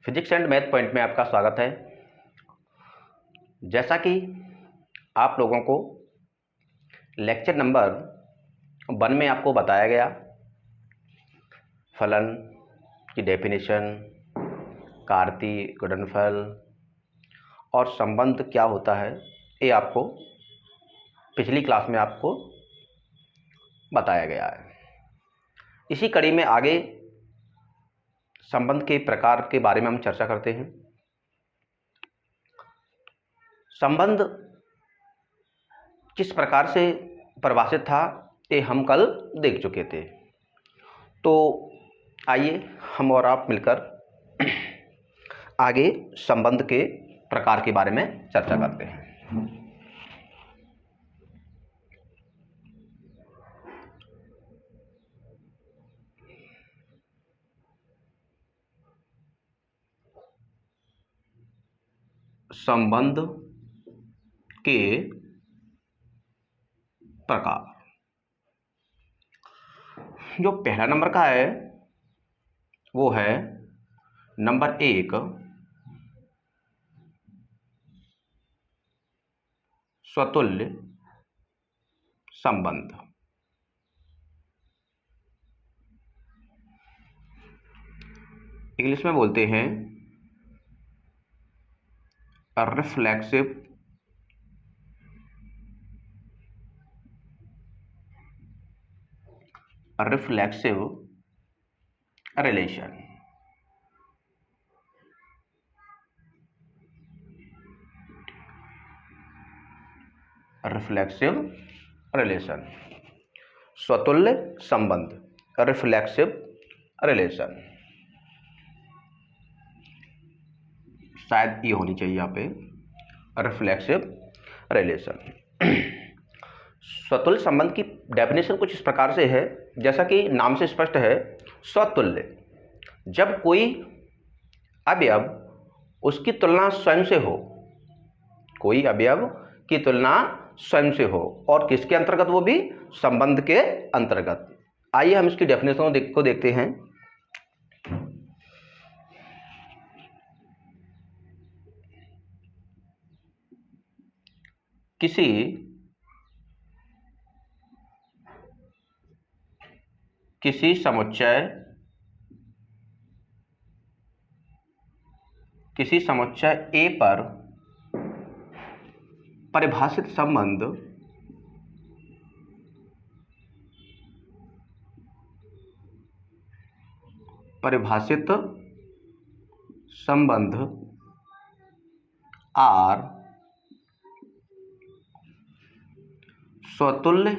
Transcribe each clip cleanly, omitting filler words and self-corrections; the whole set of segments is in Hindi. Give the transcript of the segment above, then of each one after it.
फिजिक्स एंड मैथ पॉइंट में आपका स्वागत है। जैसा कि आप लोगों को लेक्चर नंबर 1 में आपको बताया गया, फलन की डेफिनेशन, कार्तीय गुणनफल और संबंध क्या होता है, ये आपको पिछली क्लास में आपको बताया गया है। इसी कड़ी में आगे संबंध के प्रकार के बारे में हम चर्चा करते हैं। संबंध किस प्रकार से परिभाषित था ये हम कल देख चुके थे। तो आइए हम और आप मिलकर आगे संबंध के प्रकार के बारे में चर्चा करते हैं। संबंध के प्रकार, जो पहला नंबर का है वो है नंबर 1 स्वतुल्य संबंध। इंग्लिश में बोलते हैं रिफ्लेक्सिव रिलेशन। रिफ्लेक्सिव रिलेशन, स्वतुल्य संबंध, रिफ्लेक्सिव रिलेशन। शायद ये होनी चाहिए यहाँ पे रिफ्लेक्सिव रिलेशन। स्वतुल्य संबंध की डेफिनेशन कुछ इस प्रकार से है, जैसा कि नाम से स्पष्ट है, स्वतुल्य जब कोई अवयव उसकी तुलना स्वयं से हो, कोई अवयव की तुलना स्वयं से हो, और किसके अंतर्गत, वो भी संबंध के अंतर्गत। आइए हम इसकी डेफिनेशन को देखते हैं। किसी समुच्चय A पर परिभाषित संबंध R स्वतुल्य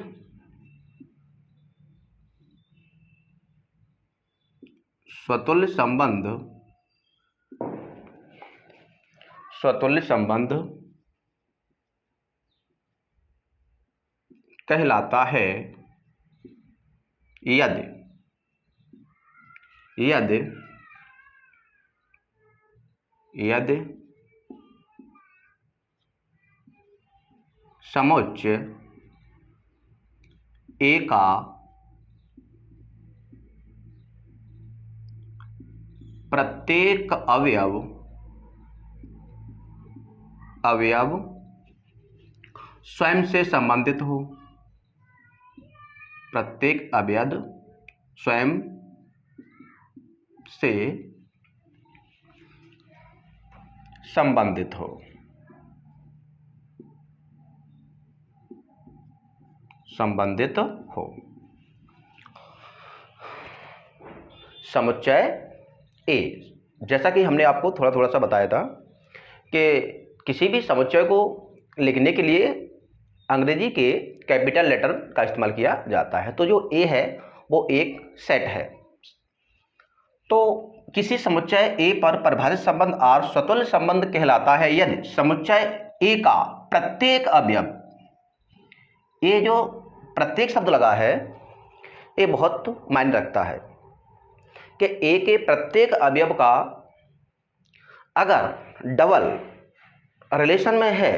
संबंध कहलाता है यदि समुच्चय A का प्रत्येक अवयव स्वयं से संबंधित हो। प्रत्येक अवयव स्वयं से संबंधित हो। समुच्चय A, जैसा कि हमने आपको थोड़ा सा बताया था कि किसी भी समुच्चय को लिखने के लिए अंग्रेजी के कैपिटल लेटर का इस्तेमाल किया जाता है। तो जो A है वो एक सेट है। तो किसी समुच्चय A पर परिभाषित संबंध R स्वतुल्य संबंध कहलाता है यदि समुच्चय A का प्रत्येक अवयव, ये जो प्रत्येक शब्द लगा है ये बहुत मायने रखता है कि A के प्रत्येक अवयव का अगर डबल रिलेशन में है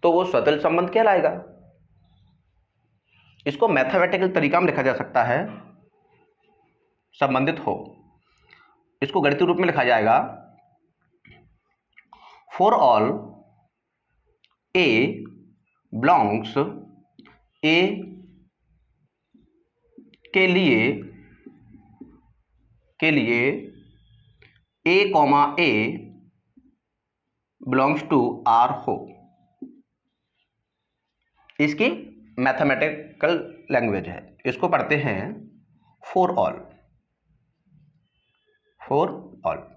तो वो स्वतुल्य संबंध कहलाएगा। इसको मैथमेटिकल तरीका में लिखा जा सकता है, संबंधित हो। इसको गणितीय रूप में लिखा जाएगा for all A belongs A के लिए A comma A belongs to R हो। इसकी मैथमेटिकल लैंग्वेज है, इसको पढ़ते हैं फॉर ऑल,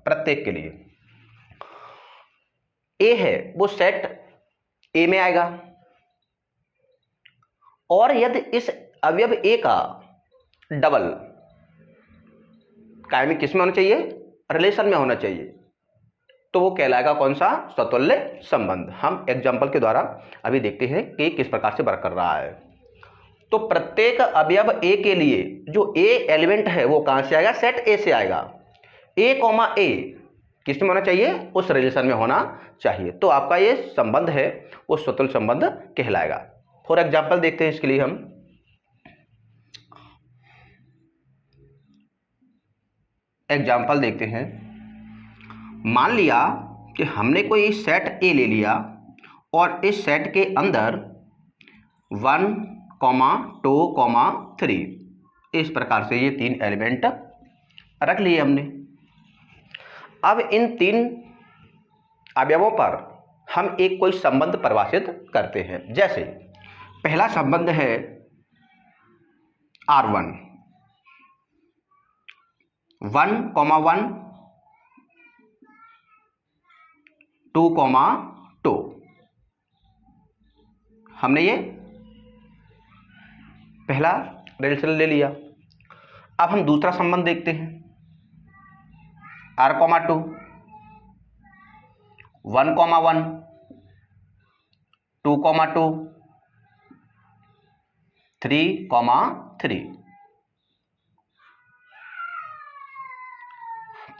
प्रत्येक के लिए। ए है वो सेट ए में आएगा, और यदि इस अवयव ए का डबल कायमी किस में होना चाहिए, रिलेशन में होना चाहिए, तो वो कहलाएगा कौन सा, स्वतुल्य संबंध। हम एग्जाम्पल के द्वारा अभी देखते हैं कि किस प्रकार से वर्क कर रहा है। तो प्रत्येक अवयव ए के लिए जो ए एलिमेंट है वो कहां से आएगा, सेट ए से आएगा। ए कॉमा ए किस में होना चाहिए, उस रिलेशन में होना चाहिए। तो आपका ये संबंध है वो स्वतुल्य संबंध कहलाएगा। फॉर एग्जाम्पल देखते हैं इसके लिए हम एग्जाम्पल देखते हैं। मान लिया कि हमने कोई सेट ए ले लिया और इस सेट के अंदर 1, 2, 3 इस प्रकार से ये 3 एलिमेंट रख लिए हमने। अब इन 3 अवयवों पर हम एक कोई संबंध परिभाषित करते हैं। जैसे पहला संबंध है R1, 1, 1, 2, 2 हमने ये पहला रिलेशन ले लिया। अब हम दूसरा संबंध देखते हैं R, 2, 1, 1, 2, 2, 3, 3।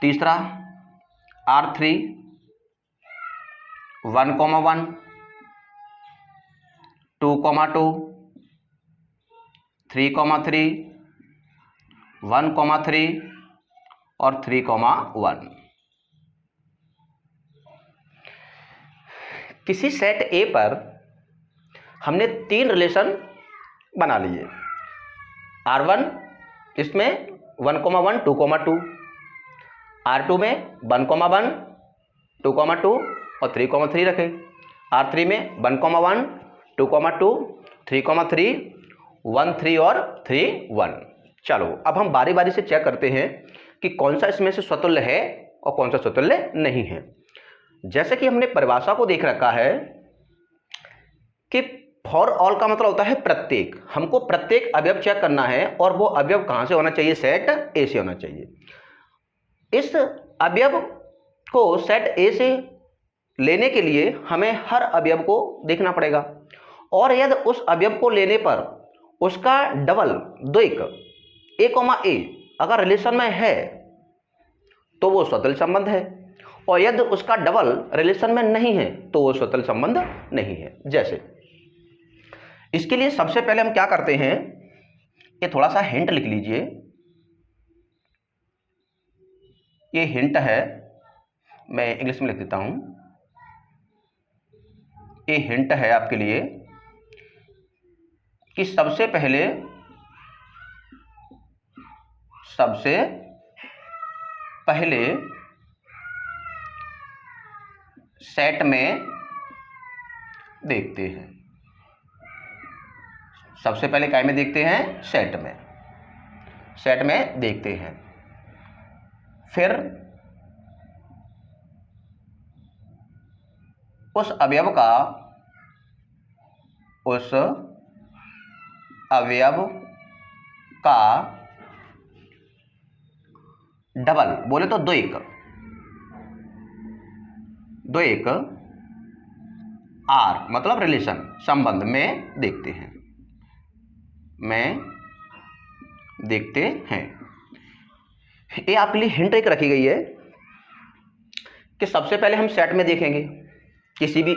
तीसरा R3, 1, 1, 2, 2, 3, 3, 1, 3 और 3, 1। किसी सेट ए पर हमने 3 रिलेशन बना लिए। R1 इसमें 1, 1, 2, 2, R2 में 1, 1, 2, 2 और 3, 3 रखे। R3 में 1, 1, 2, 2, 3, 3, 1, 3 और 3, 1। चलो अब हम बारी बारी से चेक करते हैं कि कौन सा इसमें से स्वतुल्य है और कौन सा स्वतुल्य नहीं है। जैसे कि हमने परिभाषा को देख रखा है कि फॉर ऑल का मतलब होता है प्रत्येक। हमको प्रत्येक अवयव चेक करना है और वो अवयव कहां से होना चाहिए, सेट ए से होना चाहिए। इस अवयव को सेट ए से लेने के लिए हमें हर अवयव को देखना पड़ेगा, और यदि उस अवयव को लेने पर उसका डबल द्विक ए कॉमा ए अगर रिलेशन में है तो वो स्वतुल्य संबंध है, और यदि उसका डबल रिलेशन में नहीं है तो वो स्वतुल्य संबंध नहीं है। जैसे इसके लिए सबसे पहले हम क्या करते हैं, ये थोड़ा सा हिंट लिख लीजिए। ये हिंट है, मैं इंग्लिश में लिख देता हूं। ये हिंट है आपके लिए कि सबसे पहले सेट में देखते हैं। सबसे पहले काय में देखते हैं, सेट में देखते हैं। फिर उस अवयव का डबल बोले तो द्विक आर मतलब रिलेशन संबंध में देखते हैं। ये आपके लिए हिंट एक रखी गई है कि सबसे पहले हम सेट में देखेंगे किसी भी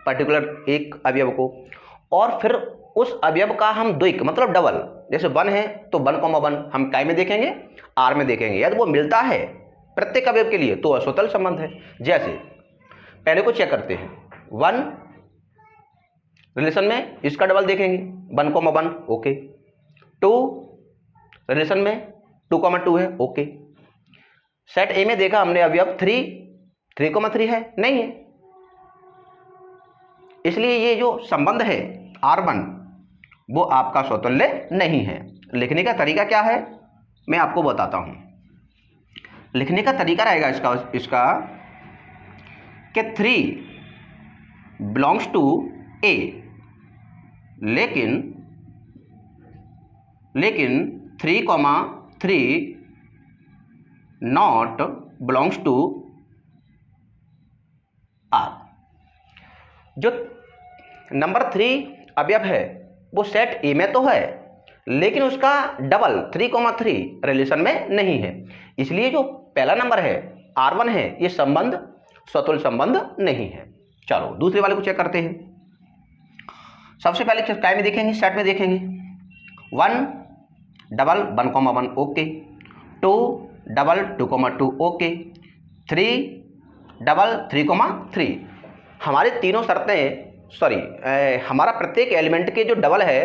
पर्टिकुलर एक अवयव को, और फिर उस अवयव का हम द्विक मतलब डबल, जैसे 1 है तो 1, 1 हम काय में देखेंगे, आर में देखेंगे। यदि वो मिलता है प्रत्येक अवयव के लिए तो अस्वतंत्र संबंध है। जैसे पहले को चेक करते हैं, 1 रिलेशन में इसका डबल देखेंगे 1,1 ओके, 2 रिलेशन में 2,2 है ओके। सेट ए में देखा हमने अवयव 3,3 है, नहीं है, इसलिए ये जो संबंध है R1 वो आपका स्वतुल्य नहीं है। लिखने का तरीका क्या है मैं आपको बताता हूं। लिखने का तरीका रहेगा इसका कि 3 बिलोंग्स टू ए, लेकिन 3,3 नॉट बिलोंग्स टू आर। जो नंबर 3 अवयव है वो सेट ए में तो है, लेकिन उसका डबल 3,3 रिलेशन में नहीं है, इसलिए जो पहला नंबर है R1 है ये संबंध स्वतुल्य संबंध नहीं है। चलो दूसरे वाले को चेक करते हैं। सबसे पहले क्या में देखेंगे, सेट में देखेंगे 1 double 1,1 okay, 2 double 2,2 okay, 3 double 3,3। हमारे तीनों शर्तें हमारा प्रत्येक एलिमेंट के जो डबल है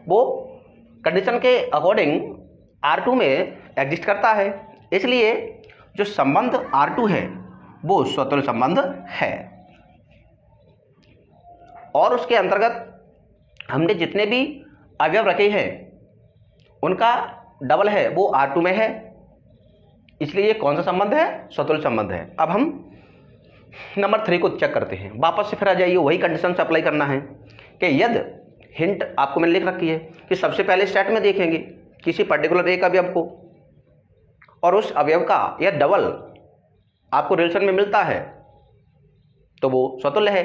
वो कंडीशन के अकॉर्डिंग R2 में एग्जिस्ट करता है, इसलिए जो संबंध R2 है वो स्वतुल्य संबंध है। और उसके अंतर्गत हमने जितने भी अवयव रखे हैं उनका डबल है वो R2 में है, इसलिए ये कौन सा संबंध है, स्वतुल्य संबंध है। अब हम नंबर 3 को चेक करते हैं। वापस से फिर आ जाइए, वही कंडीशन से अप्लाई करना है कि यदि हिंट आपको मैंने लिख रखी है कि सबसे पहले सेट में देखेंगे किसी पर्टिकुलर एक अवयव को और उस अवयव का यह डबल आपको रिलेशन में मिलता है तो वो स्वतुल्य है।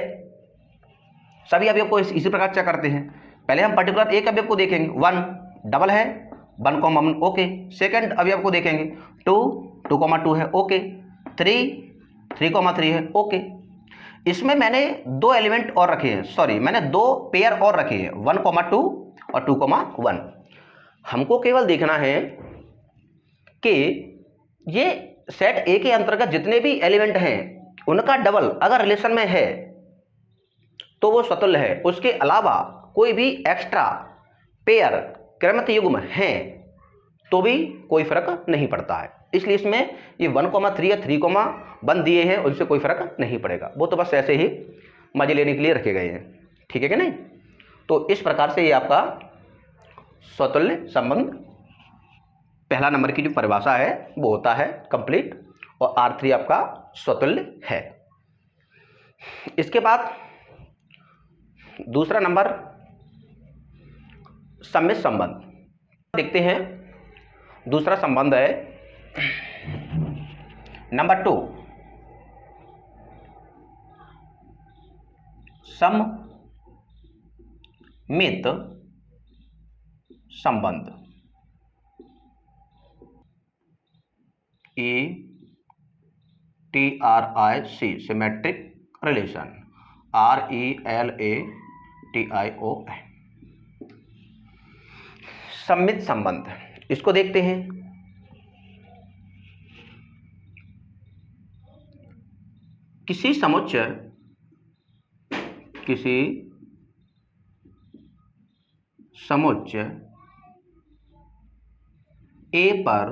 सभी अवयव को इसी प्रकार चेक करते हैं। पहले हम पर्टिकुलर एक अवयव को देखेंगे, 1 डबल है 1,1 ओके। सेकंड अवयव को देखेंगे 2 2,2 है ओके, 3 3,3 है ओके। इसमें मैंने 2 एलिमेंट और रखे हैं, मैंने 2 पेयर और रखे हैं 1,2 और 2,1। हमको केवल देखना है कि ये सेट ए के अंतर्गत जितने भी एलिमेंट हैं उनका डबल अगर रिलेशन में है तो वो स्वतुल्य है, उसके अलावा कोई भी एक्स्ट्रा पेयर क्रमित युग्म हैं तो भी कोई फर्क नहीं पड़ता है। इसलिए इसमें ये 1,3 या 3,1 दिए हैं, उनसे कोई फर्क नहीं पड़ेगा, वो तो बस ऐसे ही मजे लेने के लिए रखे गए हैं, ठीक है कि नहीं। तो इस प्रकार से ये आपका स्वतुल्य संबंध पहला नंबर की जो परिभाषा है वो होता है कंप्लीट, और R3 आपका स्वतुल्य है। इसके बाद दूसरा नंबर सम्मिश्र संबंध देखते हैं। दूसरा संबंध है नंबर 2 सममित संबंध। ETRIC सिमेट्रिक रिलेशन, RELATION सम्मित संबंध। इसको देखते हैं। किसी समुच्चय ए पर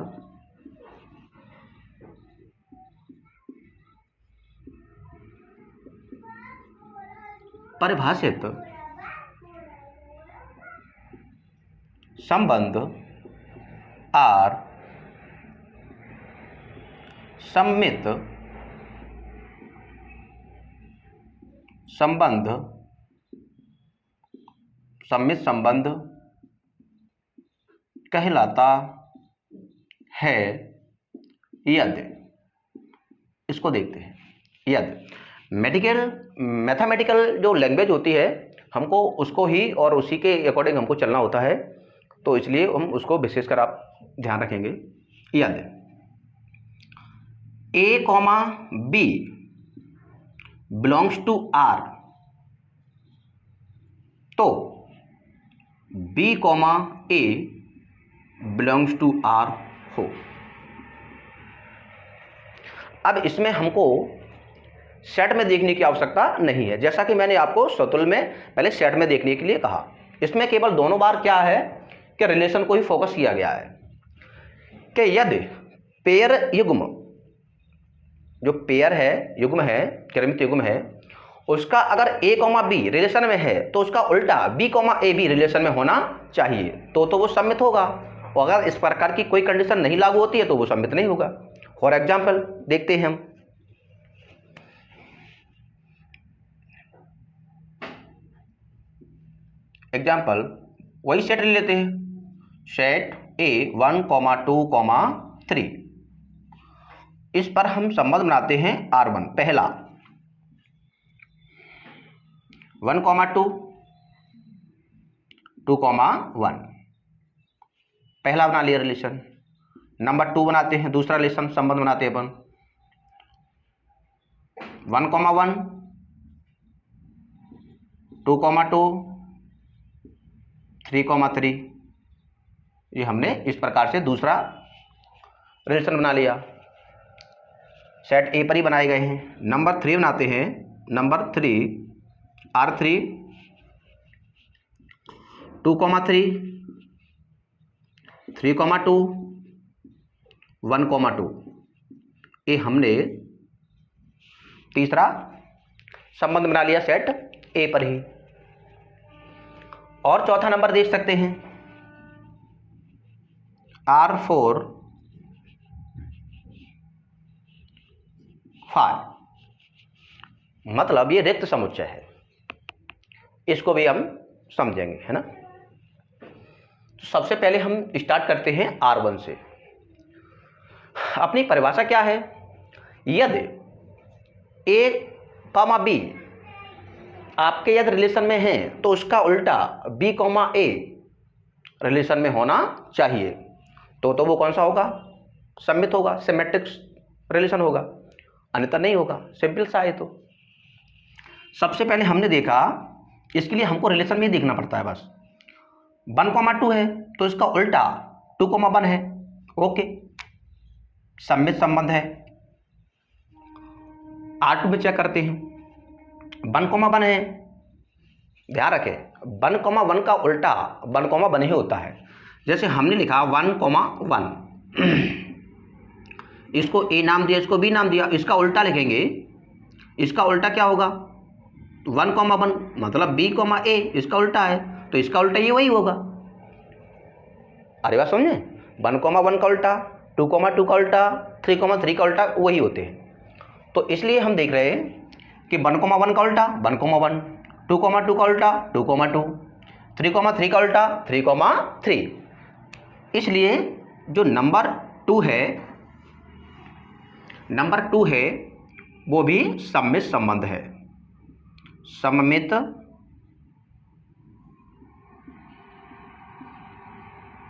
परिभाषित संबंध R सम्मित संबंध कहलाता है यदि, इसको देखते हैं, यदि मैथमेटिकल जो लैंग्वेज होती है हमको उसको ही और उसी के अकॉर्डिंग हमको चलना होता है, तो इसलिए हम उसको विशेषकर आप ध्यान रखेंगे। यदि A, B belongs to R तो B, A belongs to R हो। अब इसमें हमको सेट में देखने की आवश्यकता नहीं है, जैसा कि मैंने आपको स्वतुल में पहले सेट में देखने के लिए कहा। इसमें केवल दोनों बार क्या है कि रिलेशन को ही फोकस किया गया है कि यदि पेयर युग्म, जो पेयर है, युग्म है, क्रमित युग्म है, उसका अगर a, b रिलेशन में है तो उसका उल्टा b, a भी रिलेशन में होना चाहिए, तो वो सम्मित होगा। और अगर इस प्रकार की कोई कंडीशन नहीं लागू होती है तो वो सम्मित नहीं होगा। फॉर एग्जाम्पल देखते हैं हम, एग्जाम्पल वही सेट ले लेते हैं, सेट A 1, 2, 3। इस पर हम संबंध बनाते हैं R1, पहला 1, 2, 2, 1, पहला बना लिया रिलेशन। नंबर 2 बनाते हैं, दूसरा रिलेशन संबंध बनाते हैं अपन 1, 1, 2, 2, 3, 3। ये हमने इस प्रकार से दूसरा रिलेशन बना लिया, सेट ए पर ही बनाए गए हैं। नंबर 3 बनाते हैं, नंबर 3 R3 2, 3, 3, 2, 1, 2। ये हमने तीसरा संबंध बना लिया सेट ए पर ही। और चौथा नंबर देख सकते हैं R4 5, मतलब ये रिक्त समुच्चय है, इसको भी हम समझेंगे, है ना। तो सबसे पहले हम स्टार्ट करते हैं R1 से। अपनी परिभाषा क्या है, यदि A, B आपके यदि रिलेशन में है तो उसका उल्टा B, A रिलेशन में होना चाहिए, तो वो कौन सा होगा, सम्मित होगा, सिमेट्रिक रिलेशन होगा, अन्यथा नहीं होगा। सिंपल सा है। तो सबसे पहले हमने देखा, इसके लिए हमको रिलेशन में ही देखना पड़ता है बस। 1, 2 है तो इसका उल्टा 2, 1 है, ओके, सम्मित संबंध है। R2 में चेक करते हैं, 1, 1 है, ध्यान रखें 1, 1 का उल्टा 1, 1 ही होता है। जैसे हमने लिखा 1, 1, इसको A नाम दिया, इसको B नाम दिया, इसका उल्टा लिखेंगे, इसका उल्टा क्या होगा 1, 1 मतलब B, A, इसका उल्टा है तो इसका उल्टा ये वही होगा। अरे बात समझे, 1, 1 का उल्टा 2, 2 का उल्टा 3, 3 का उल्टा वही होते हैं। तो इसलिए हम देख रहे हैं कि 1, 1 का उल्टा 1, 1, 2, 2 का उल्टा 2, 2, 3, 3 का उल्टा 3, 3। इसलिए जो नंबर 2 है वो भी सम्मित संबंध है, सममित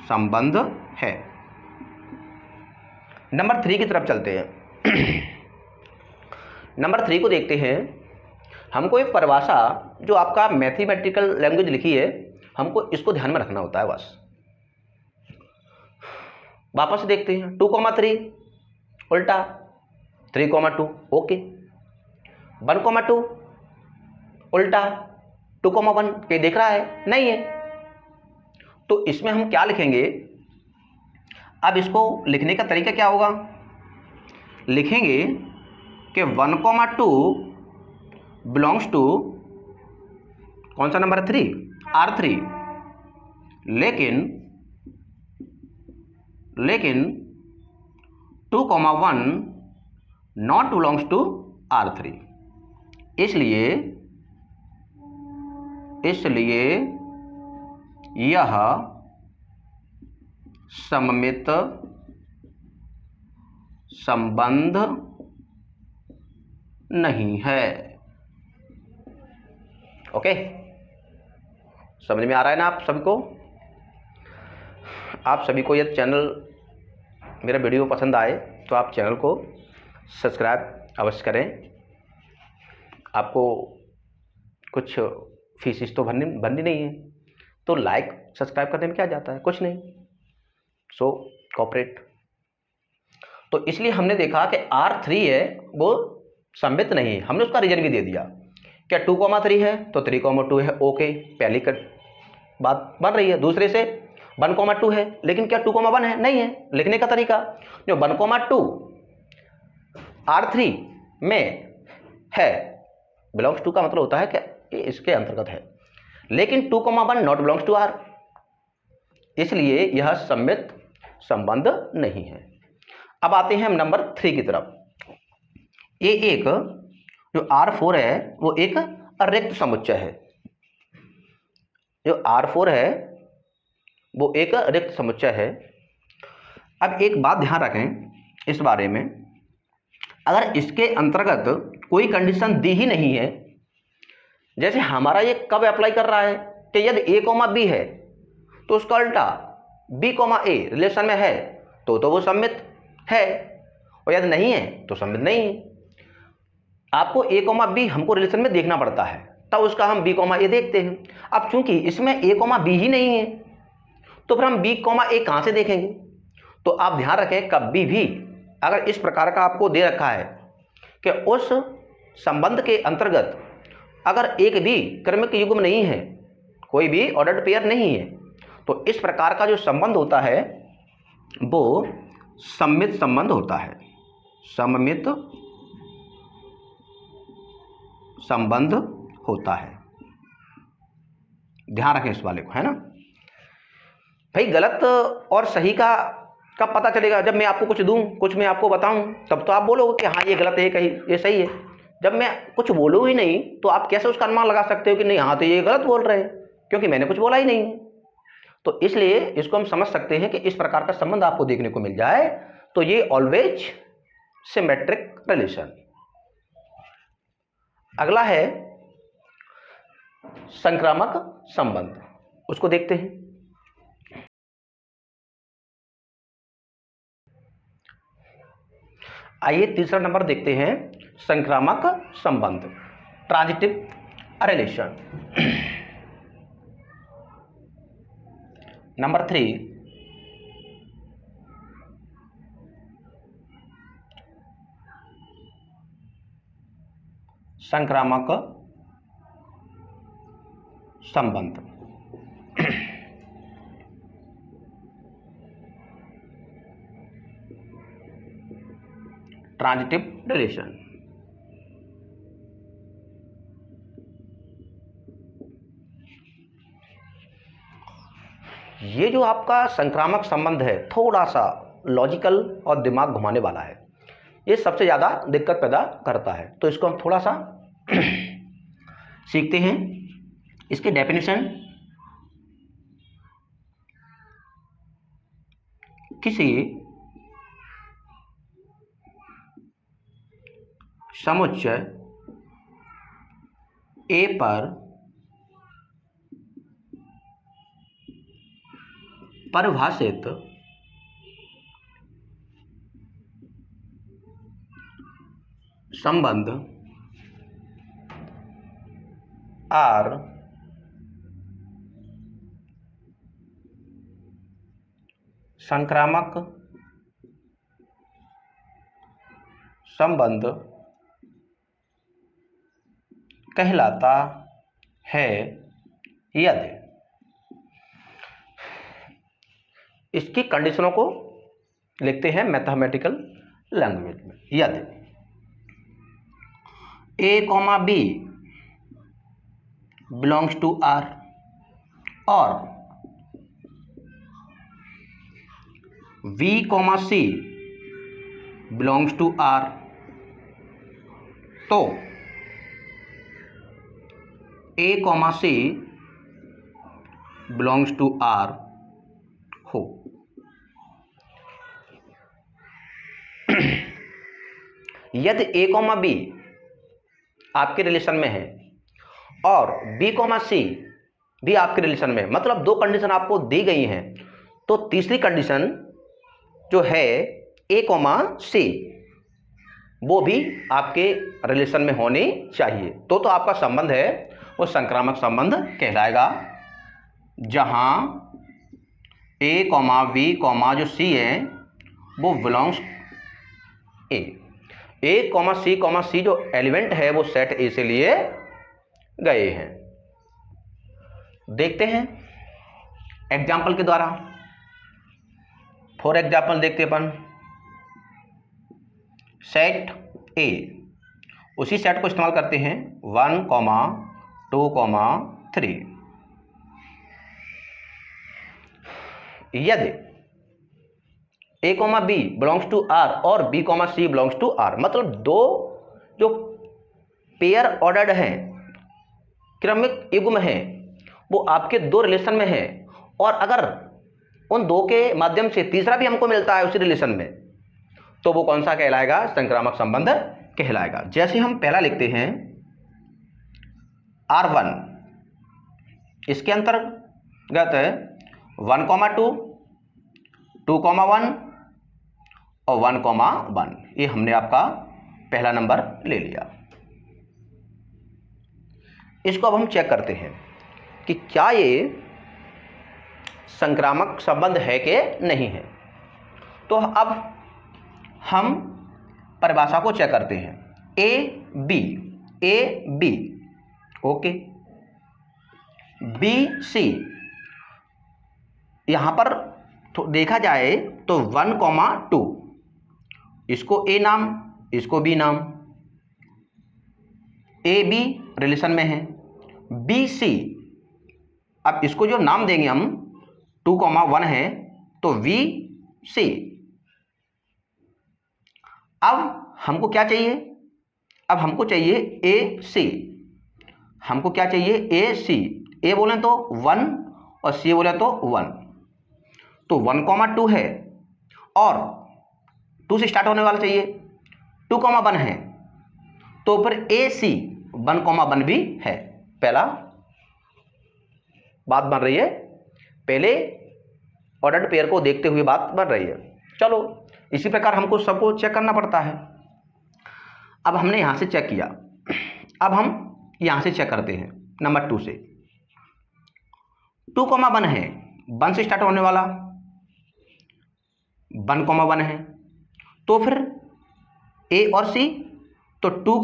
संबंध है। नंबर 3 की तरफ चलते हैं। नंबर 3 को देखते हैं। हमको एक परिभाषा जो आपका मैथमेटिकल लैंग्वेज लिखी है, हमको इसको ध्यान में रखना होता है बस। वापस देखते हैं, 2, 3 उल्टा 3, 2, ओके। 1, 2 उल्टा 2, 1 ये देख रहा है, नहीं है, तो इसमें हम क्या लिखेंगे। अब इसको लिखने का तरीका क्या होगा, लिखेंगे कि 1, 2 बिलोंग्स टू कौन सा नंबर है 3, R3, लेकिन 2, 1 नॉट बिलोंग्स टू R3। इसलिए यह सममित संबंध नहीं है। ओके, समझ में आ रहा है ना आप सबको। आप सभी को यदि चैनल मेरा वीडियो पसंद आए तो आप चैनल को सब्सक्राइब अवश्य करें। आपको कुछ फीस तो भरनी नहीं है, तो लाइक सब्सक्राइब करने में क्या जाता है, कुछ नहीं। सो कॉपरेट। तो इसलिए हमने देखा कि R3 है वो सममित नहीं है, हमने उसका रीजन भी दे दिया। क्या 2,3 है तो 3,2 है, ओके, पहली बात बन रही है। दूसरे से 1,2 है, लेकिन क्या 2,1 है? नहीं है। लिखने का तरीका, जो 1,2 R3 में है, बिलोंग्स टू का मतलब होता है कि इसके अंतर्गत है, लेकिन 2,1 नॉट बिलोंग्स टू R, इसलिए यह सममित संबंध नहीं है। अब आते हैं हम नंबर 3 की तरफ। ये एक जो R4 है वो एक रिक्त समुच्चय है। जो R4 है वो एक रिक्त समुच्चय है। अब एक बात ध्यान रखें इस बारे में, अगर इसके अंतर्गत कोई कंडीशन दी ही नहीं है, जैसे हमारा ये कब अप्लाई कर रहा है कि यदि A, B है तो उसका उल्टा B, A रिलेशन में है तो वो सममित है, और यदि नहीं है तो सममित नहीं है। आपको A, B हमको रिलेशन में देखना पड़ता है, तब उसका हम B, A देखते हैं। अब चूंकि इसमें A, B ही नहीं है तो फिर हम B, A कहां से देखेंगे? तो आप ध्यान रखें, कभी भी अगर इस प्रकार का आपको दे रखा है कि उस संबंध के अंतर्गत अगर एक भी क्रमिक युग्म नहीं है, कोई भी ऑर्डर्ड पेयर नहीं है, तो इस प्रकार का जो संबंध होता है वो सममित संबंध होता है। सममित संबंध होता है, ध्यान रखें इस वाले को, है ना भाई। गलत और सही का कब पता चलेगा? जब मैं आपको कुछ दूं, कुछ मैं आपको बताऊं, तब तो आप बोलोगे कि हाँ ये गलत है, कहीं ये सही है। जब मैं कुछ बोलूँ ही नहीं तो आप कैसे उसका अनुमान लगा सकते हो कि नहीं हाँ तो ये गलत बोल रहे हैं, क्योंकि मैंने कुछ बोला ही नहीं। तो इसलिए इसको हम समझ सकते हैं कि इस प्रकार का संबंध आपको देखने को मिल जाए तो ये ऑलवेज सिमेट्रिक रिलेशन। अगला है संक्रामक संबंध, उसको देखते हैं। आइए तीसरा नंबर देखते हैं, संक्रामक संबंध, ट्रांजिटिव रिलेशन। नंबर 3, संक्रामक संबंध। Transitive relation. ये जो आपका संक्रामक संबंध है थोड़ा सा लॉजिकल और दिमाग घुमाने वाला है, ये सबसे ज़्यादा दिक्कत पैदा करता है। तो इसको हम थोड़ा सा सीखते हैं। इसकी डेफिनेशन, किसी समुच्चय A पर परिभाषित संबंध R संक्रामक संबंध कहलाता है यदि इसकी कंडीशनों को लिखते हैं मैथमेटिकल लैंग्वेज में। यदि A, B belongs to R और V, C belongs to R, तो A, C belongs to R हो। यदि A, B आपके रिलेशन में है और B, C भी आपके रिलेशन में, मतलब दो कंडीशन आपको दी गई हैं, तो तीसरी कंडीशन जो है A, C वो भी आपके रिलेशन में होनी चाहिए। तो आपका संबंध है वो संक्रामक संबंध कहलाएगा, जहां A, V, जो C है वो बिलोंग्स ए कॉमा सी जो एलिमेंट है वो सेट ए से लिए गए हैं। देखते हैं एग्जाम्पल के द्वारा। फॉर एग्जाम्पल देखते अपन सेट ए, उसी सेट को इस्तेमाल करते हैं 1, 2, 3। यदि A comma B belongs to R और B comma C belongs to R, मतलब दो जो पेयर ऑर्डर्ड हैं, क्रमिक युग्म हैं, वो आपके दो रिलेशन में है, और अगर उन दो के माध्यम से तीसरा भी हमको मिलता है उसी रिलेशन में, तो वो कौन सा कहलाएगा? संक्रामक संबंध कहलाएगा। जैसे हम पहला लिखते हैं R1, इसके अंतर्गत 1, 2, 2, 1 और 1, 1, ये हमने आपका पहला नंबर ले लिया। इसको अब हम चेक करते हैं कि क्या ये संक्रामक संबंध है कि नहीं है। तो अब हम परिभाषा को चेक करते हैं। A B okay, B C, यहां पर तो देखा जाए तो 1, 2, इसको ए नाम, इसको बी नाम, ए बी रिलेशन में है। बी सी, अब इसको जो नाम देंगे हम 2, 1 है तो वी सी। अब हमको क्या चाहिए? अब हमको चाहिए ए सी। हमको क्या चाहिए? ए सी। ए बोले तो 1 और सी बोले तो 1, तो 1, 2 है और 2 से स्टार्ट होने वाला चाहिए, 2, 1 है, तो फिर ए सी 1, 1 भी है। पहला बात बन रही है, पहले ऑर्डर्ड पेयर को देखते हुए बात बन रही है। चलो इसी प्रकार हमको सबको चेक करना पड़ता है। अब हमने यहां से चेक किया, अब हम यहां से चेक करते हैं नंबर 2 से। 2, 1 है, 1 से स्टार्ट होने वाला 1, 1 है, तो फिर ए और सी, तो 2,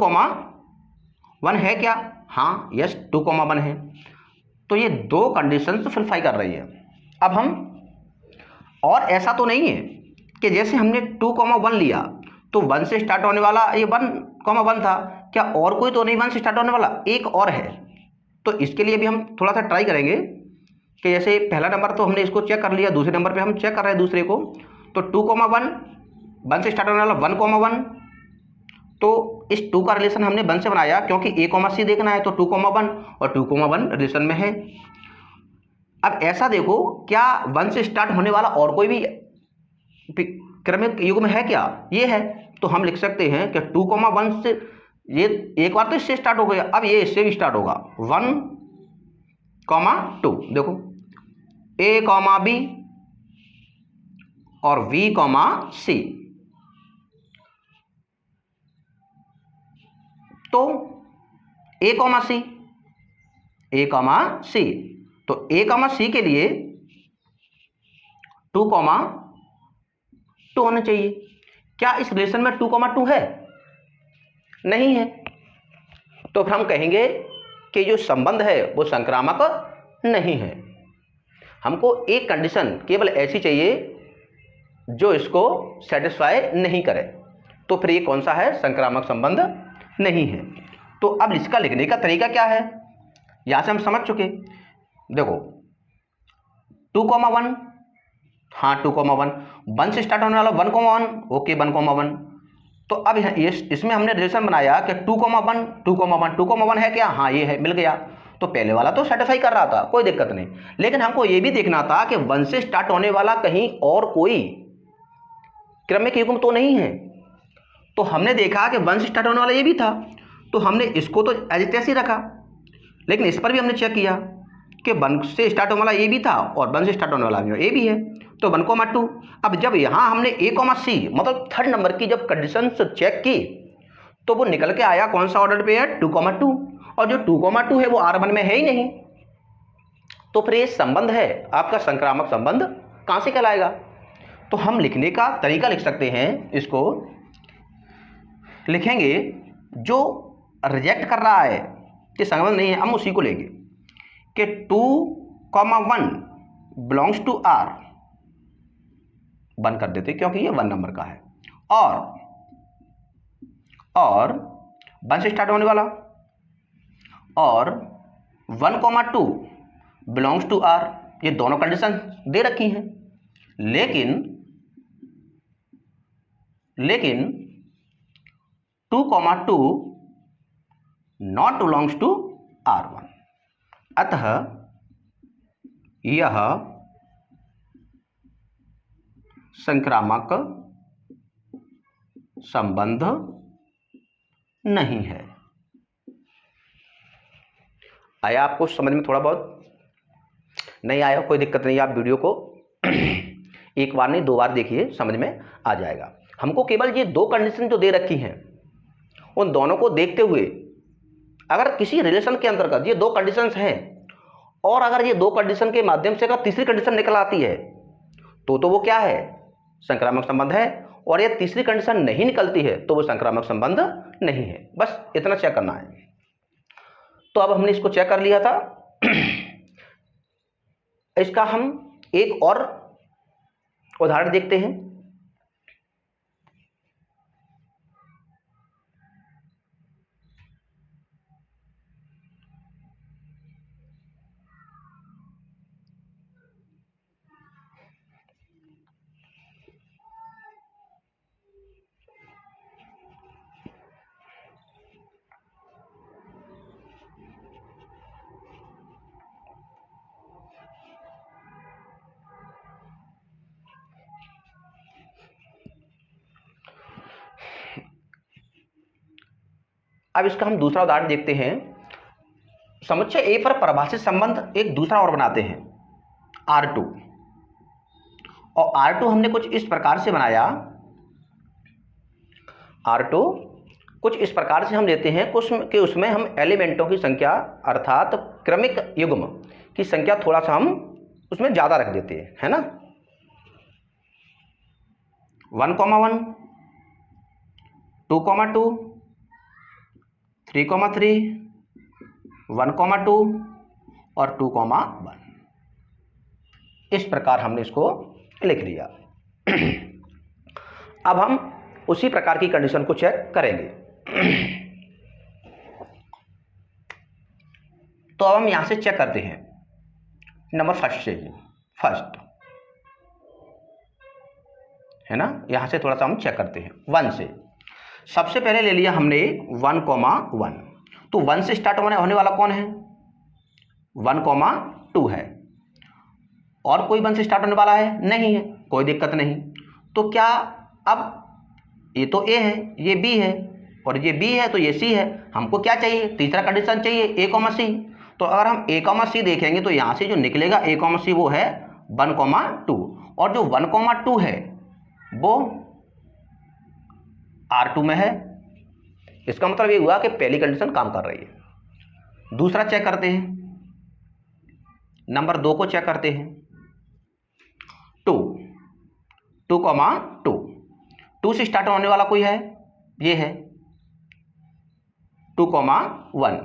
1 है क्या? हाँ, यस, 2, 1 है। तो ये दो कंडीशंस फुलफाई कर रही है। अब हम, और ऐसा तो नहीं है कि जैसे हमने 2, 1 लिया तो 1 से स्टार्ट होने वाला ये 1, 1 था, क्या और कोई तो नहीं 1 से स्टार्ट होने वाला? एक और है। तो इसके लिए भी हम थोड़ा सा ट्राई करेंगे कि जैसे पहला नंबर तो हमने इसको चेक कर लिया, दूसरे नंबर पे हम चेक कर रहे हैं दूसरे को, तो 2, 1 से स्टार्ट होने वाला 1, 1, तो इस 2 का रिलेशन हमने 1 से बनाया क्योंकि ए कॉमा सी देखना है, तो 2, 1 और 2, 1 रिलेशन में है। अब ऐसा देखो, क्या 1 से स्टार्ट होने वाला और कोई भी क्रमिक युग्म है क्या? ये है, तो हम लिख सकते हैं कि 2, 1 से, ये एक बार तो इससे स्टार्ट हो गया, अब ये इससे भी स्टार्ट होगा 1, 2। देखो ए कॉमा बी और वी कॉमा सी, तो ए कॉमा सी, तो ए कॉमा सी के लिए 2, 2 होना चाहिए। क्या इस रिलेशन में 2, 2 है? नहीं है, तो फिर हम कहेंगे कि जो संबंध है वो संक्रामक नहीं है। हमको एक कंडीशन केवल ऐसी चाहिए जो इसको सेटिस्फाई नहीं करे, तो फिर ये कौन सा है? संक्रामक संबंध नहीं है। तो अब इसका लिखने का तरीका क्या है, यहां से हम समझ चुके। देखो 2, 1, हाँ 2, 1 से स्टार्ट होने वाला 1, 1, ओके 1, 1। तो अब इसमें हमने रिलेशन बनाया कि 2, 1, 2, 1 है क्या? हाँ ये है, मिल गया। तो पहले वाला तो सेटिस्फाई कर रहा था, कोई दिक्कत नहीं, लेकिन हमको ये भी देखना था कि 1 से स्टार्ट होने वाला कहीं और कोई क्रमिक युग्म तो नहीं है। तो हमने देखा कि 1 से स्टार्ट होने वाला ये भी था, तो हमने इसको तो एज इट ही रखा, लेकिन इस पर भी हमने चेक किया कि 1 से स्टार्ट होने वाला ये भी था और 1 से स्टार्ट होने वाला ये भी है, तो 1, 2। अब जब यहाँ हमने ए कॉमा सी मतलब थर्ड नंबर की जब कंडीशन चेक की तो वो निकल के आया कौन सा ऑर्डर पे है? 2, 2, और जो 2, 2 है वो R1 में है ही नहीं, तो फिर ये संबंध है आपका संक्रामक संबंध कहाँ से कहलाएगा? तो हम लिखने का तरीका लिख सकते हैं इसको लिखेंगे जो रिजेक्ट कर रहा है कि संबंध नहीं है, हम उसी को लेंगे कि 2,1 बिलोंग्स टू आर, बंद कर देते क्योंकि ये 1 नंबर का है, और 1 से स्टार्ट होने वाला और 1,2 बिलोंग्स टू आर, ये दोनों कंडीशन दे रखी हैं, लेकिन 2,2 नॉट बिलोंग्स टू R1, अतः यह संक्रामक संबंध नहीं है। आया आपको समझ में? थोड़ा बहुत नहीं आया कोई दिक्कत नहीं, आप वीडियो को एक बार नहीं 2 बार देखिए, समझ में आ जाएगा। हमको केवल ये 2 कंडीशन जो दे रखी हैं उन दोनों को देखते हुए अगर किसी रिलेशन के अंतर्गत ये 2 कंडीशंस हैं और अगर ये 2 कंडीशन के माध्यम से अगर तीसरी कंडीशन निकल आती है तो वो क्या है? संक्रामक संबंध है। और ये तीसरी कंडीशन नहीं निकलती है तो वो संक्रामक संबंध नहीं है। बस इतना चेक करना है। तो अब हमने इसको चेक कर लिया था। इसका हम एक और उदाहरण देखते हैं। अब इसका हम दूसरा उदाहरण देखते हैं। समुच्चय ए पर परिभाषित संबंध एक दूसरा और बनाते हैं, R2। और R2 हमने कुछ इस प्रकार से बनाया, R2 कुछ इस प्रकार से हम लेते हैं कि उसमें हम एलिमेंटों की संख्या अर्थात क्रमिक युग्म की संख्या थोड़ा सा हम उसमें ज़्यादा रख देते हैं, है ना। 1,1, 2,2, 3,3, 1,2 और 2,1, इस प्रकार हमने इसको लिख लिया। अब हम उसी प्रकार की कंडीशन को चेक करेंगे। तो अब हम यहां से चेक करते हैं नंबर फर्स्ट से, फर्स्ट है ना। यहां से थोड़ा सा हम चेक करते हैं 1 से। सबसे पहले ले लिया हमने 1,1। तो 1 से स्टार्ट होने वाला कौन है? 1,2 है। और कोई 1 से स्टार्ट होने वाला है? नहीं है, कोई दिक्कत नहीं। तो क्या अब ये तो ए है, ये बी है, और ये बी है तो ये सी है। हमको क्या चाहिए? तीसरा कंडीशन चाहिए, ए, सी। तो अगर हम ए, सी देखेंगे तो यहां से जो निकलेगा ए, सी वो है 1,2। और जो 1,2 है वो R2 में है। इसका मतलब ये हुआ कि पहली कंडीशन काम कर रही है। दूसरा चेक करते हैं, नंबर 2 को चेक करते हैं। 2,2 2 से स्टार्ट होने वाला कोई है? ये है 2,1।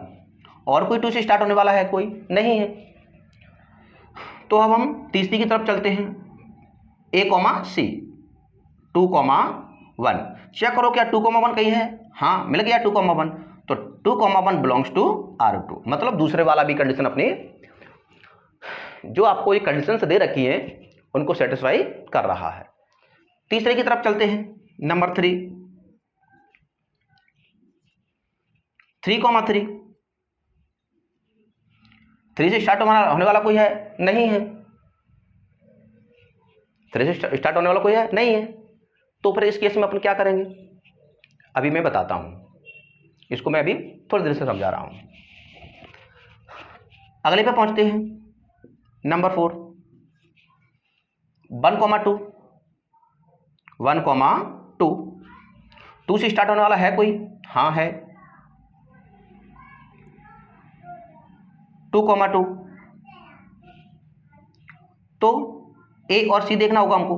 और कोई 2 से स्टार्ट होने वाला है? कोई नहीं है। तो अब हम तीसरी की तरफ चलते हैं, ए, सी, 2,1। चेक करो क्या 2,1 कहीं है? हाँ, मिल गया 2,1। तो 2,1 बिलोंग्स टू R2, मतलब दूसरे वाला भी कंडीशन अपनी जो आपको ये कंडीशन दे रखी है उनको सेटिस्फाई कर रहा है। तीसरे की तरफ चलते हैं, नंबर 3, 3,3। 3 से स्टार्ट होने वाला कोई है? नहीं है। 3 से स्टार्ट होने वाला कोई है? नहीं है। तो फिर इस केस में अपन क्या करेंगे? अभी मैं बताता हूं, इसको मैं अभी थोड़ी देर से समझा रहा हूं। अगले पे पहुंचते हैं, नंबर 4, 1,2 1,2। 2 से स्टार्ट होने वाला है कोई? हाँ है, 2,2। तो ए और सी देखना होगा हमको।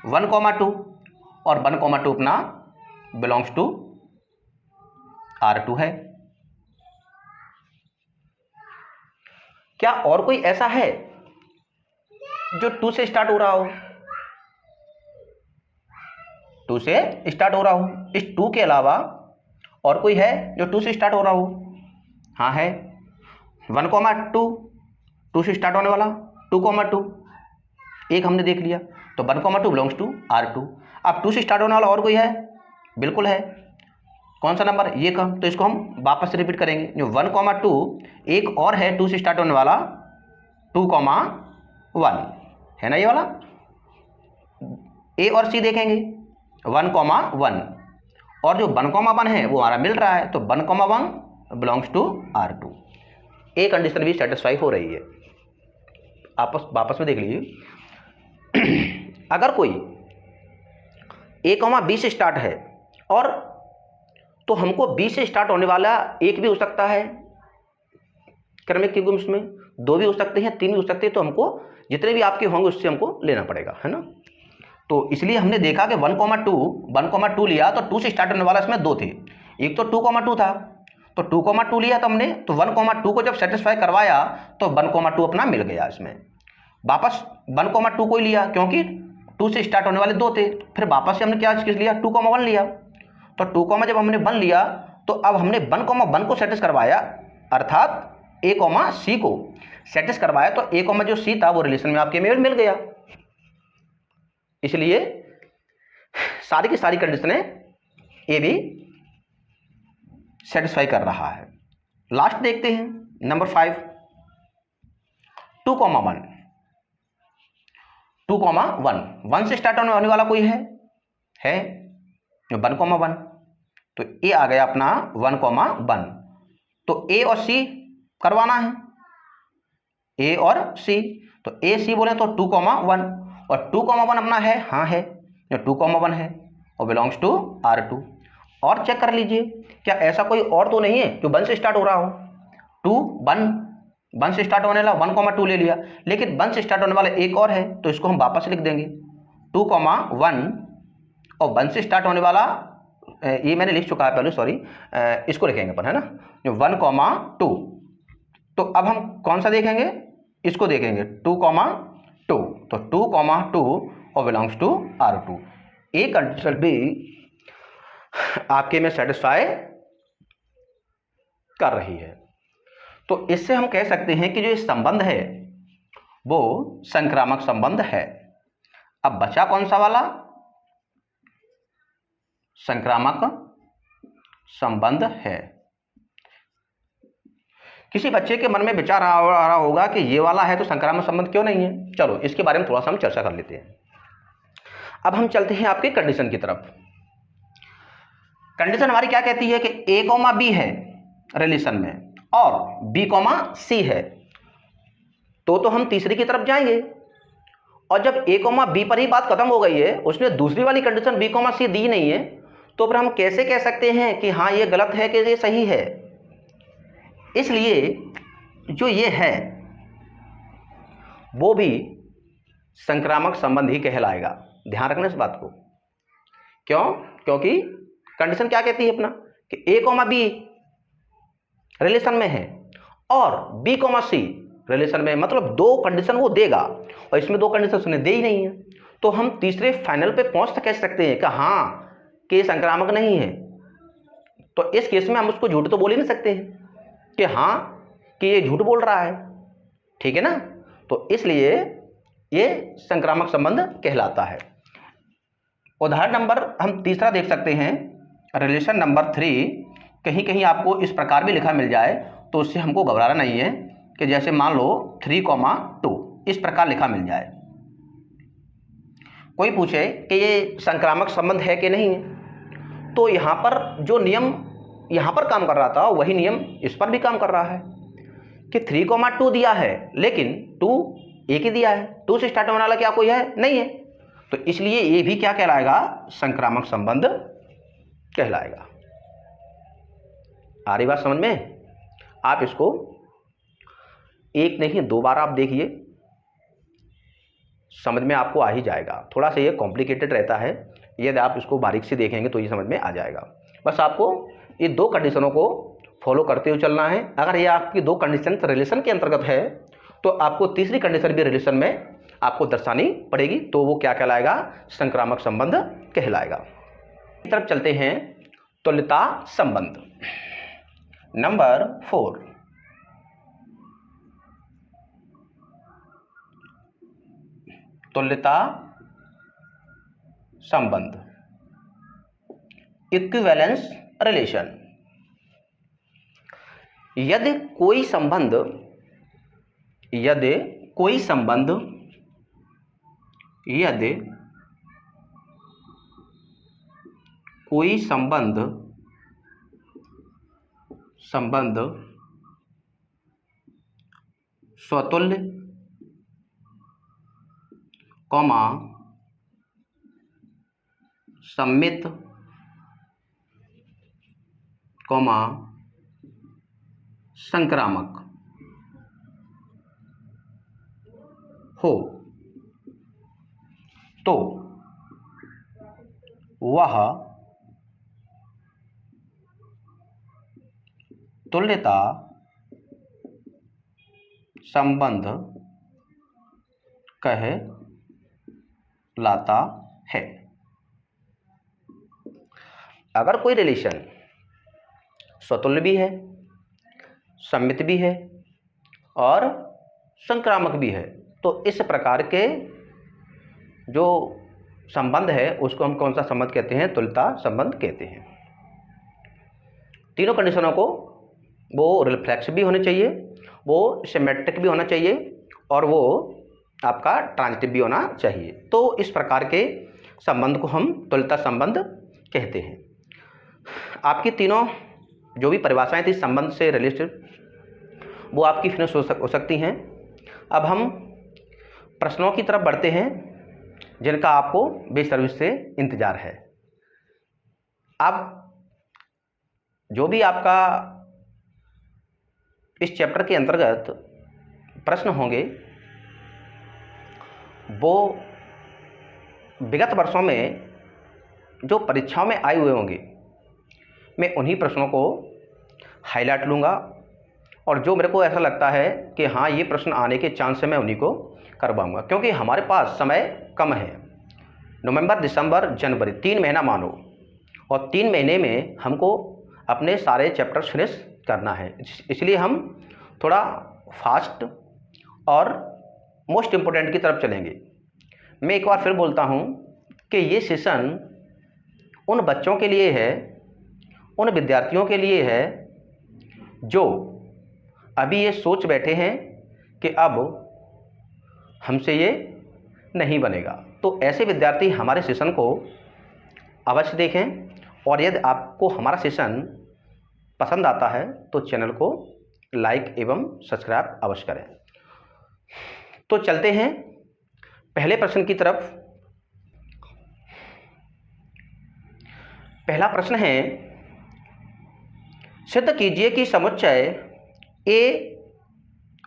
1,2 और 1,2 अपना बिलोंग्स टू R2 है। क्या और कोई ऐसा है जो 2 से स्टार्ट हो रहा हो? 2 से स्टार्ट हो रहा हो। इस 2 के अलावा और कोई है जो 2 से स्टार्ट हो रहा हो? हाँ है, 1,2 2 से स्टार्ट होने वाला, 2,2 एक हमने देख लिया, तो 1,2 बिलोंग्स टू R2। अब 2 से स्टार्ट होने वाला और कोई है? बिल्कुल है। कौन सा नंबर? ये का। तो इसको हम वापस से रिपीट करेंगे। जो 1,2 एक और है 2 से स्टार्ट होने वाला, 2,1 है ना, ये वाला। ए और सी देखेंगे, 1,1 और जो 1,1 है वो हमारा मिल रहा है, तो 1,1 belongs to R2। A condition भी सेटिस्फाई हो रही है। आपस वापस में देख लीजिए। अगर कोई A, B से स्टार्ट है और तो हमको B से स्टार्ट होने वाला एक भी हो सकता है क्रमिक क्योंकि उसमें 2 भी हो सकते हैं, 3 भी हो सकते हैं, तो हमको जितने भी आपके होंगे उससे हमको लेना पड़ेगा, है ना। तो इसलिए हमने देखा कि 1,2 लिया तो 2 से स्टार्ट होने वाला इसमें 2 थे, एक तो 2,2 था, तो 2,2 लिया तो हमने, तो 1,2 को जब सेटिस्फाई करवाया तो 1,2 अपना मिल गया। इसमें वापस 1,2 को ही लिया क्योंकि 2 से स्टार्ट होने वाले 2 थे, फिर वापस से हमने क्या चीज़ लिया, 2,1 लिया, तो 2, जब हमने 1 लिया तो अब हमने 1,1 को सेटिस करवाया, अर्थात A, C को सेटिस करवाया, तो A, जो C था वो रिलेशन में आपके मिल गया। इसलिए सारी की सारी कंडीशनें ए भी सेटिस्फाई कर रहा है। लास्ट देखते हैं नंबर 5, 2,1 1 से स्टार्ट होने वाला कोई है 1,1, तो ए आ गया अपना 1,1, तो ए और सी करवाना है, ए और सी, तो ए सी बोले तो 2,1 और 2,1 अपना है, हाँ है, जो 2,1 है और बिलोंग्स टू R2। और चेक कर लीजिए क्या ऐसा कोई और तो नहीं है जो 1 से स्टार्ट हो रहा हो। 1 से स्टार्ट होने वाला 1,2 ले लिया, लेकिन 1 से स्टार्ट होने वाला एक और है, तो इसको हम वापस लिख देंगे 2,1 और 1 से स्टार्ट होने वाला, ये मैंने लिख चुका है पहले, सॉरी, इसको लिखेंगे अपन, है ना, जो 1,2। तो अब हम कौन सा देखेंगे, इसको देखेंगे 2,2, तो 2,2 और belongs to R2। A condition भी आपके में सेटिस्फाई कर रही है। तो इससे हम कह सकते हैं कि जो ये संबंध है वो संक्रामक संबंध है। अब बचा कौन सा वाला, संक्रामक संबंध है। किसी बच्चे के मन में विचार आ रहा होगा कि ये वाला है तो संक्रामक संबंध क्यों नहीं है। चलो इसके बारे में थोड़ा सा हम चर्चा कर लेते हैं। अब हम चलते हैं आपके कंडीशन की तरफ। कंडीशन हमारी क्या कहती है कि A, B है रिलेशन में और B, C है, तो हम तीसरी की तरफ जाएंगे। और जब A, B पर ही बात खत्म हो गई है, उसने दूसरी वाली कंडीशन B, C दी नहीं है, तो फिर हम कैसे कह सकते हैं कि हाँ ये गलत है कि ये सही है। इसलिए जो ये है वो भी संक्रामक संबंध ही कहलाएगा। ध्यान रखना इस बात को। क्यों? क्योंकि कंडीशन क्या कहती है अपना कि A, B रिलेशन में है और B, C रिलेशन में, मतलब 2 कंडीशन वो देगा और इसमें 2 कंडीशन उसने दे ही नहीं है, तो हम तीसरे फाइनल पे पहुंच कह सकते हैं कि हाँ कि संक्रामक नहीं है। तो इस केस में हम उसको झूठ तो बोल ही नहीं सकते हैं कि हाँ कि ये झूठ बोल रहा है, ठीक है ना। तो इसलिए ये संक्रामक संबंध कहलाता है। उदाहरण नंबर हम तीसरा देख सकते हैं, रिलेशन नंबर 3। कहीं कहीं आपको इस प्रकार भी लिखा मिल जाए तो उससे हमको घबराना नहीं है कि जैसे मान लो 3,2 इस प्रकार लिखा मिल जाए। कोई पूछे कि ये संक्रामक संबंध है कि नहीं है, तो यहाँ पर जो नियम यहाँ पर काम कर रहा था वही नियम इस पर भी काम कर रहा है कि 3,2 दिया है लेकिन 2 एक ही दिया है, 2 से स्टार्ट होने वाला क्या कोई है नहीं है, तो इसलिए ये भी क्या कहलाएगा, संक्रामक संबंध कहलाएगा। आ रही बात समझ में? आप इसको एक नहीं 2 बार आप देखिए, समझ में आपको आ ही जाएगा। थोड़ा सा ये कॉम्प्लिकेटेड रहता है यदि आप इसको बारीक से देखेंगे तो ये समझ में आ जाएगा। बस आपको ये दो कंडीशनों को फॉलो करते हुए चलना है। अगर ये आपकी दो कंडीशन रिलेशन के अंतर्गत है तो आपको तीसरी कंडीशन भी रिलेशन में आपको दर्शानी पड़ेगी, तो वो क्या कहलाएगा? संक्रामक संबंध कहलाएगा। इस तरफ चलते हैं, तुल्यता संबंध। नंबर 4, तुल्यता संबंध, इक्विवेलेंस रिलेशन। यदि कोई संबंध स्वतुल्य, सममित, संक्रामक हो तो वह तुल्यता संबंध कहलाता है। अगर कोई रिलेशन स्वतुल्य भी है, सममित भी है और संक्रामक भी है, तो इस प्रकार के जो संबंध है उसको हम कौन सा संबंध कहते हैं? तुल्यता संबंध कहते हैं। तीनों कंडीशनों को वो रिफ्लेक्स भी होने चाहिए, वो सिमेट्रिक भी होना चाहिए और वो आपका ट्रांजिटिव भी होना चाहिए। तो इस प्रकार के संबंध को हम तुल्यता संबंध कहते हैं। आपकी तीनों जो भी परिभाषाएं थी संबंध से रिलेटेड वो आपकी फिनिश हो सकती हैं। अब हम प्रश्नों की तरफ बढ़ते हैं जिनका आपको बेसब्री से इंतजार है। अब जो भी आपका इस चैप्टर के अंतर्गत प्रश्न होंगे वो विगत वर्षों में जो परीक्षाओं में आए हुए होंगे, मैं उन्हीं प्रश्नों को हाईलाइट लूँगा और जो मेरे को ऐसा लगता है कि हाँ ये प्रश्न आने के चांस है मैं उन्हीं को करवाऊँगा, क्योंकि हमारे पास समय कम है। नवंबर, दिसंबर, जनवरी 3 महीना मानो, और 3 महीने में हमको अपने सारे चैप्टर्स फिनिश करना है। इसलिए हम थोड़ा फास्ट और मोस्ट इम्पोर्टेंट की तरफ चलेंगे। मैं एक बार फिर बोलता हूँ कि ये सेशन उन बच्चों के लिए है, उन विद्यार्थियों के लिए है जो अभी ये सोच बैठे हैं कि अब हमसे ये नहीं बनेगा। तो ऐसे विद्यार्थी हमारे सेशन को अवश्य देखें, और यदि आपको हमारा सेशन पसंद आता है तो चैनल को लाइक एवं सब्सक्राइब अवश्य करें। तो चलते हैं पहले प्रश्न की तरफ। पहला प्रश्न है, सिद्ध कीजिए कि समुच्चय A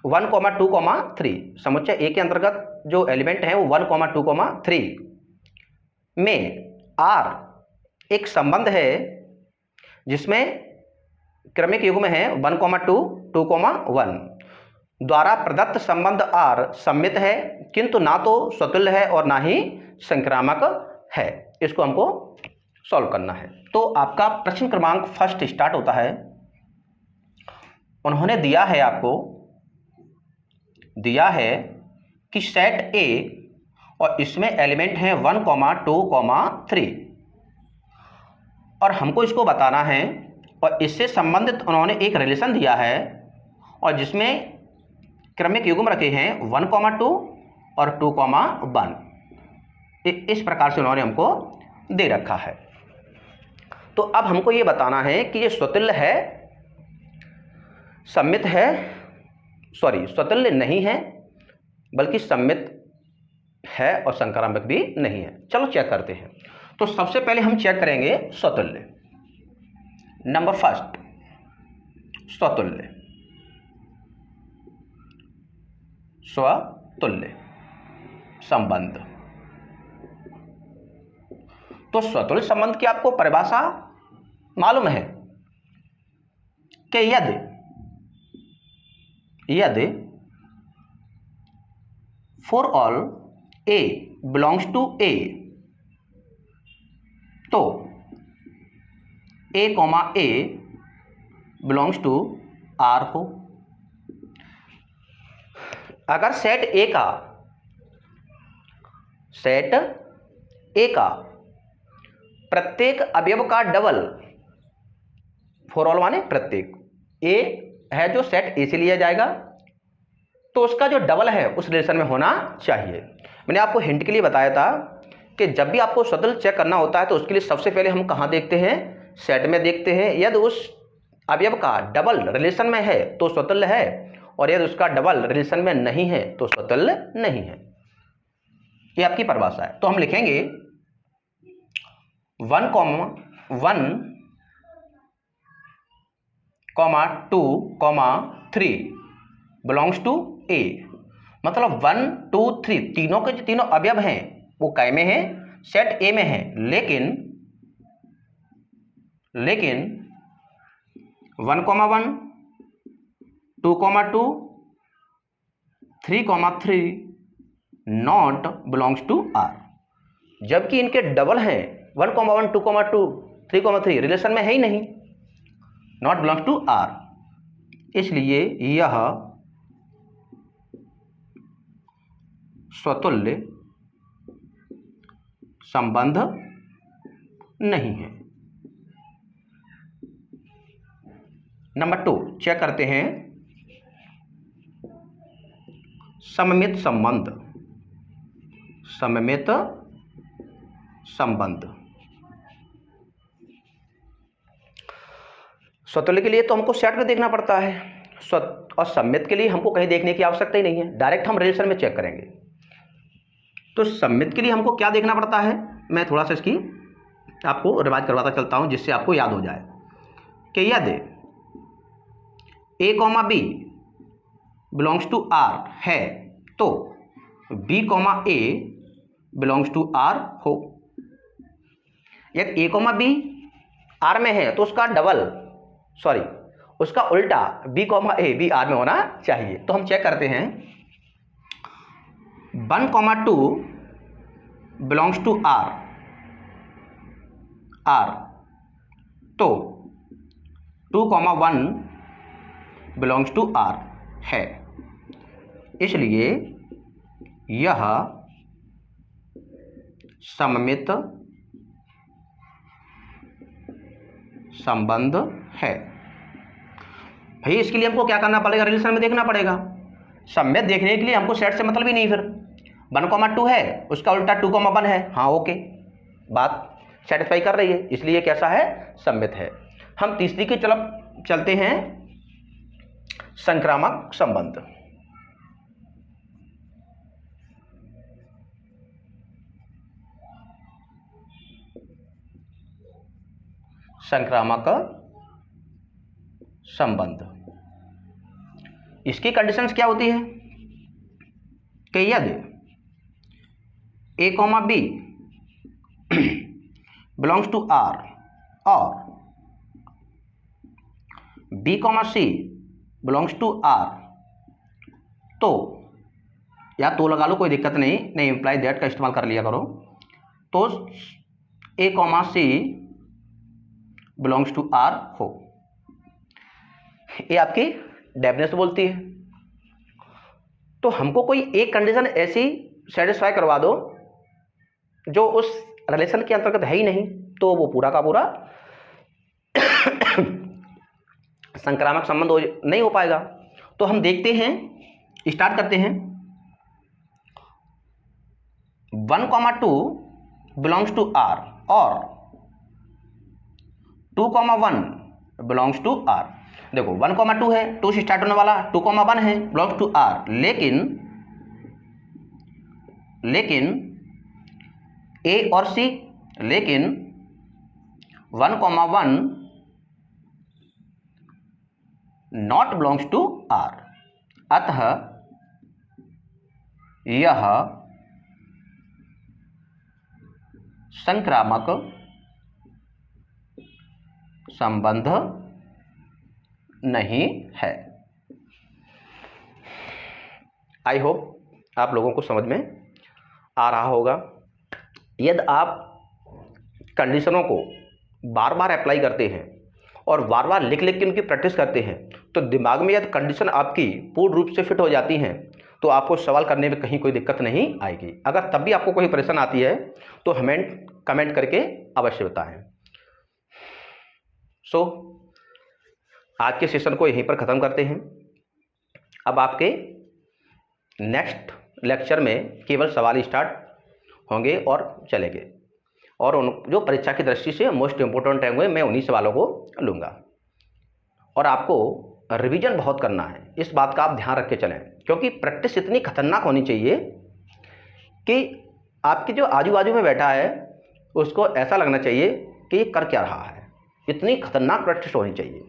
1, 2, 3, समुच्चय A के अंतर्गत जो एलिमेंट हैं वो 1, 2, 3 में R एक संबंध है जिसमें क्रमिक युग्म है 1, 2, 2, 1 द्वारा प्रदत्त संबंध R सममित है किंतु ना तो स्वतुल्य है और ना ही संक्रामक है। इसको हमको सॉल्व करना है। तो आपका प्रश्न क्रमांक फर्स्ट स्टार्ट होता है। उन्होंने दिया है, आपको दिया है कि सेट A और इसमें एलिमेंट है 1, 2, 3 और हमको इसको बताना है, और इससे संबंधित उन्होंने एक रिलेशन दिया है और जिसमें क्रमिक युग्म रखे हैं 1, 2 और 2, 1। इस प्रकार से उन्होंने हमको दे रखा है। तो अब हमको ये बताना है कि ये स्वतुल्य है, सममित है, स्वतुल्य नहीं है बल्कि सममित है और संक्रामक भी नहीं है। चलो चेक करते हैं। तो सबसे पहले हम चेक करेंगे स्वतुल्य। नंबर फर्स्ट, स्वतुल्य संबंध। तो स्वतुल्य संबंध की आपको परिभाषा मालूम है कि यदि for all A belongs to A, तो A comma A belongs to R हो। अगर सेट ए का प्रत्येक अवयव का डबल, फॉर ऑल माने प्रत्येक, ए है जो सेट ए से लिया जाएगा, तो उसका जो डबल है उस रिलेशन में होना चाहिए। मैंने आपको हिंट के लिए बताया था कि जब भी आपको स्वतंत्र चेक करना होता है तो उसके लिए सबसे पहले हम कहाँ देखते हैं, सेट में देखते हैं। यदि उस अवयव का डबल रिलेशन में है तो स्वतंत्र है, और यदि उसका डबल रिलेशन में नहीं है तो स्वतंत्र नहीं है। ये आपकी परिभाषा है। तो हम लिखेंगे 1, 2, 3 बिलोंग्स टू ए। मतलब 1, 2, 3 तीनों के जो तीनों अवयव हैं वो कै में है, सेट ए में है, लेकिन 1, 2, 2, 3, नॉट बिलोंग्स टू आर। जबकि इनके डबल हैं 1, 1, 2, 2, 3, रिलेशन में है ही नहीं, नॉट बिलोंग्स टू आर। इसलिए यह स्वतुल्य संबंध नहीं है। नंबर 2 चेक करते हैं सममित संबंध। सममित संबंध स्वतुल्य के लिए तो हमको सेट में देखना पड़ता है, और सममित के लिए हमको कहीं देखने की आवश्यकता ही नहीं है, डायरेक्ट हम रिलेशन में चेक करेंगे। तो सममित के लिए हमको क्या देखना पड़ता है, मैं थोड़ा सा इसकी आपको रिवाइज करवाता चलता हूं जिससे आपको याद हो जाए कि यदि A comma B belongs to R है तो B comma A belongs to R हो। यदि ए कॉमा बी आर में है तो उसका उल्टा B comma A B R में होना चाहिए। तो हम चेक करते हैं 1, 2 बिलोंग्स टू आर, तो 2, 1 बिलोंग्स टू आर है। इसलिए यह सममित संबंध है। भाई इसके लिए हमको क्या करना पड़ेगा, रिलेशन में देखना पड़ेगा। सममित देखने के लिए हमको सेट से मतलब ही नहीं, फिर 1, 2 है उसका उल्टा 2, 1 है, हाँ ओके, बात सेटिस्फाई कर रही है, इसलिए कैसा है, सममित है। हम तीसरी की तरफ चलते हैं, संक्रामक संबंध। संक्रामक संबंध, इसकी कंडीशंस क्या होती है कि यदि A comma B belongs to R और B comma C belongs to R, तो या तो लगा लो, कोई दिक्कत नहीं इंप्लाई दैट का इस्तेमाल कर लिया करो। तो A comma C belongs to R हो। ये आपकी डेफिनेशन बोलती है। तो हमको कोई एक कंडीशन ऐसी सेटिस्फाई करवा दो जो उस रिलेशन के अंतर्गत है ही नहीं, तो वो पूरा का पूरा संक्रामक संबंध नहीं हो पाएगा। तो हम देखते हैं, स्टार्ट करते हैं। 1, 2 बिलोंग्स टू आर और 2, 1 बिलोंग्स टू आर। देखो 1, 2 है, 2 से स्टार्ट होने वाला, 2, 1 है, बिलोंग्स टू आर, लेकिन ए और सी, लेकिन 1, 1 नॉट बिलोंग्स टू आर। अतः यह संक्रामक संबंध नहीं है। आई होप आप लोगों को समझ में आ रहा होगा। यदि आप कंडीशनों को बार बार अप्लाई करते हैं और बार बार लिख लिख के उनकी प्रैक्टिस करते हैं तो दिमाग में यदि कंडीशन आपकी पूर्ण रूप से फिट हो जाती हैं तो आपको सवाल करने में कहीं कोई दिक्कत नहीं आएगी। अगर तब भी आपको कोई परेशानी आती है तो हमें कमेंट करके अवश्य बताएं। सो आज के सेशन को यहीं पर ख़त्म करते हैं। अब आपके नेक्स्ट लेक्चर में केवल सवाल स्टार्ट होंगे और चलेंगे, और उन जो परीक्षा की दृष्टि से मोस्ट इम्पोर्टेंट होंगे मैं उन्हीं सवालों को लूँगा। और आपको रिवीजन बहुत करना है, इस बात का आप ध्यान रख के चलें, क्योंकि प्रैक्टिस इतनी खतरनाक होनी चाहिए कि आपके जो आजू बाजू में बैठा है उसको ऐसा लगना चाहिए कि ये कर क्या रहा है। इतनी खतरनाक प्रैक्टिस होनी चाहिए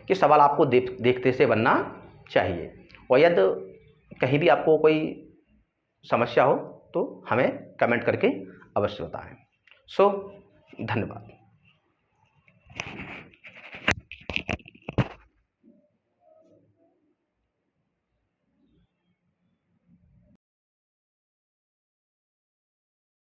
कि सवाल आपको देखते से बनना चाहिए। और यदि कहीं भी आपको कोई समस्या हो तो हमें कमेंट करके अवश्य बताएं। सो धन्यवाद।